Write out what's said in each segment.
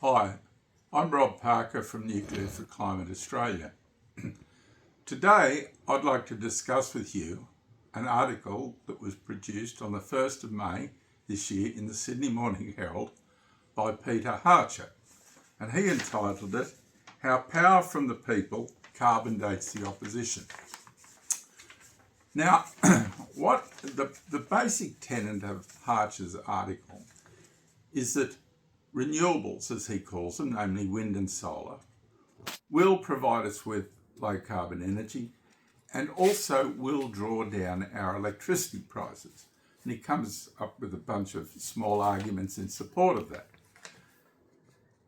Hi, I'm Rob Parker from Nuclear for Climate Australia. Today I'd like to discuss with you an article that was produced on the 1st of May this year in the Sydney Morning Herald by Peter Hartcher, and he entitled it, "How Power from the People Carbon Dates the Opposition." Now, what the basic tenet of Hartcher's article is that renewables, as he calls them, namely wind and solar, will provide us with low carbon energy and also will draw down our electricity prices. And he comes up with a bunch of small arguments in support of that.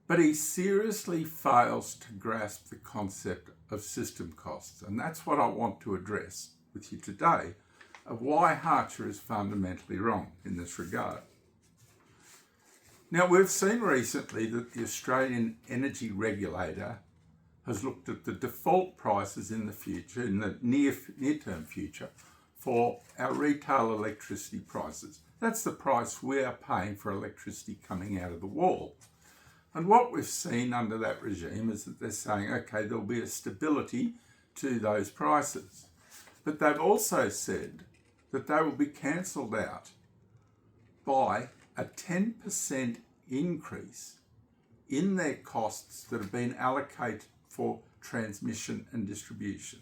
But he seriously fails to grasp the concept of system costs. And that's what I want to address with you today, of why Hartcher is fundamentally wrong in this regard. Now, we've seen recently that the Australian Energy Regulator has looked at the default prices in the future, in the near-term future, for our retail electricity prices. That's the price we are paying for electricity coming out of the wall. And what we've seen under that regime is that they're saying, okay, there'll be a stability to those prices. But they've also said that they will be cancelled out by a 10% increase in their costs that have been allocated for transmission and distribution.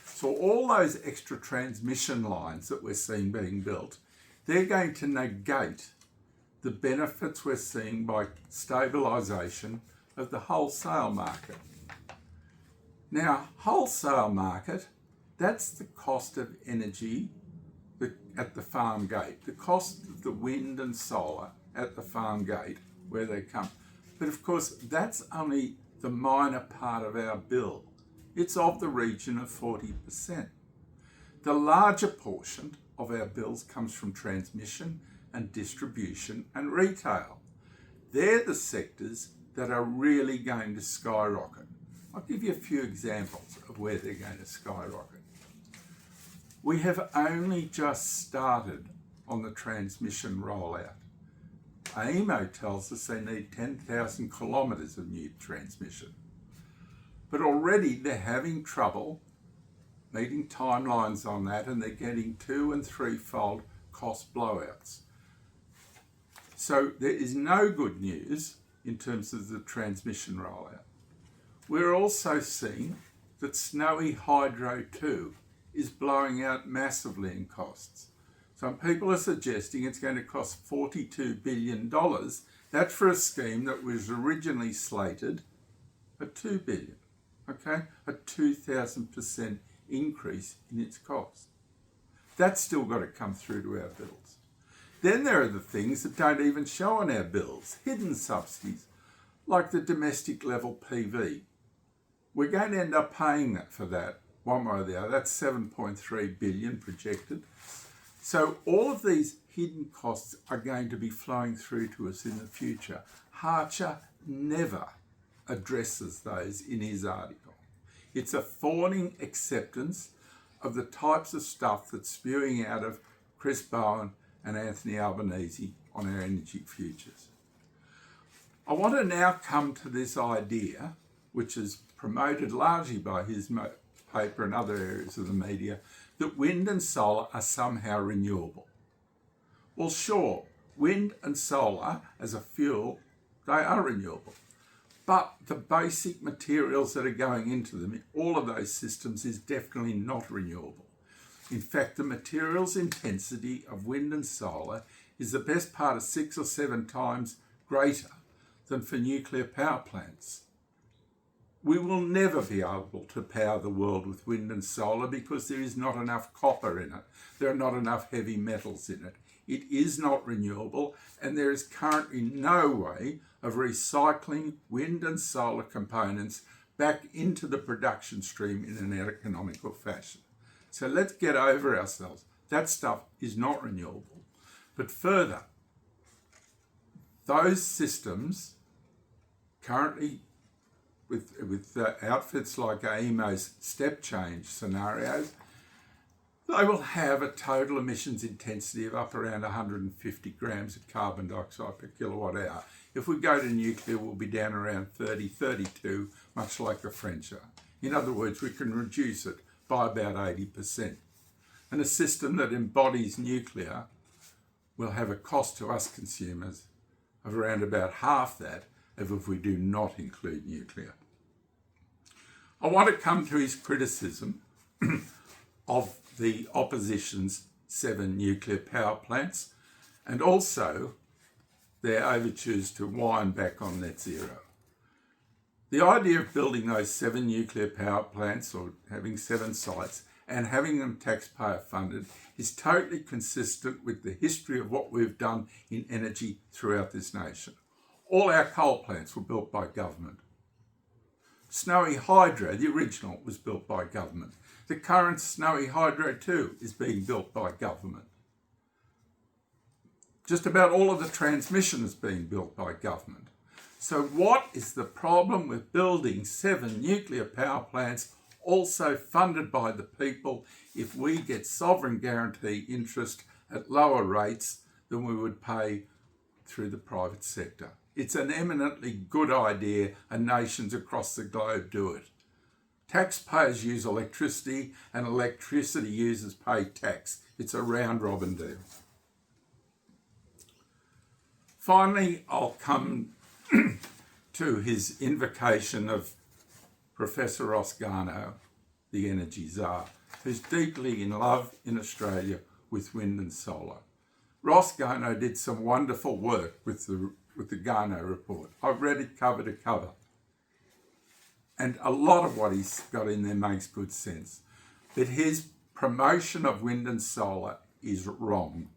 So all those extra transmission lines that we're seeing being built, they're going to negate the benefits we're seeing by stabilisation of the wholesale market. Now, wholesale market, that's the cost of energy at the farm gate, the cost of the wind and solar at the farm gate where they come. But of course, that's only the minor part of our bill. It's of the region of 40%. The larger portion of our bills comes from transmission and distribution and retail. They're the sectors that are really going to skyrocket. I'll give you a few examples of where they're going to skyrocket. We have only just started on the transmission rollout. AEMO tells us they need 10,000 kilometres of new transmission. But already they're having trouble meeting timelines on that, and they're getting 2- and 3-fold cost blowouts. So there is no good news in terms of the transmission rollout. We're also seeing that Snowy Hydro 2 is blowing out massively in costs. Some people are suggesting it's going to cost $42 billion. That's for a scheme that was originally slated at $2 billion, okay? A 2,000% increase in its cost. That's still got to come through to our bills. Then there are the things that don't even show on our bills, hidden subsidies, like the domestic level PV. We're going to end up paying for that one way or the other. That's $7.3 billion projected. So all of these hidden costs are going to be flowing through to us in the future. Hartcher never addresses those in his article. It's a fawning acceptance of the types of stuff that's spewing out of Chris Bowen and Anthony Albanese on our energy futures. I want to now come to this idea, which is promoted largely by his paper and other areas of the media, that wind and solar are somehow renewable. Well, sure, wind and solar as a fuel, they are renewable. But the basic materials that are going into them, all of those systems, is definitely not renewable. In fact, the materials intensity of wind and solar is the best part of 6 or 7 times greater than for nuclear power plants. We will never be able to power the world with wind and solar because there is not enough copper in it. There are not enough heavy metals in it. It is not renewable, and there is currently no way of recycling wind and solar components back into the production stream in an economical fashion. So let's get over ourselves. That stuff is not renewable. But further, those systems currently with outfits like AEMO's step change scenarios, they will have a total emissions intensity of up around 150 grams of carbon dioxide per kilowatt hour If we go to nuclear, we'll be down around 30, 32, much like the French are. In other words, we can reduce it by about 80%. And a system that embodies nuclear will have a cost to us consumers of around about half that of if we do not include nuclear. I want to come to his criticism of the opposition's 7 nuclear power plants and also their overtures to wind back on net zero. The idea of building those 7 nuclear power plants or having 7 sites and having them taxpayer funded is totally consistent with the history of what we've done in energy throughout this nation. All our coal plants were built by government. Snowy Hydro, the original, was built by government. The current Snowy Hydro 2 is being built by government. Just about all of the transmission is being built by government. So what is the problem with building 7 nuclear power plants also funded by the people if we get sovereign guarantee interest at lower rates than we would pay through the private sector? It's an eminently good idea, and nations across the globe do it. Taxpayers use electricity and electricity users pay tax. It's a round robin deal. Finally, I'll come to his invocation of Professor Ross Garnaut, the energy czar, who's deeply in love in Australia with wind and solar. Ross Garnaut did some wonderful work with the Garnaut report. I've read it cover to cover. And a lot of what he's got in there makes good sense. But his promotion of wind and solar is wrong.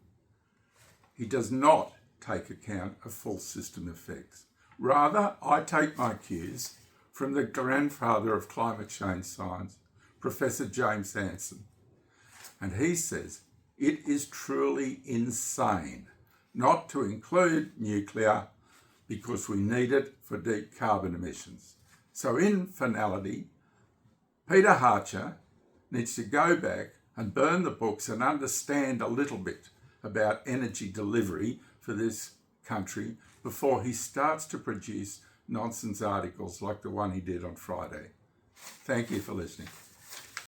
He does not take account of full system effects. Rather, I take my cues from the grandfather of climate change science, Professor James Hansen. And he says, it is truly insane not to include nuclear because we need it for deep carbon emissions. So in finality, Peter Hartcher needs to go back and burn the books and understand a little bit about energy delivery for this country before he starts to produce nonsense articles like the one he did on Friday. Thank you for listening.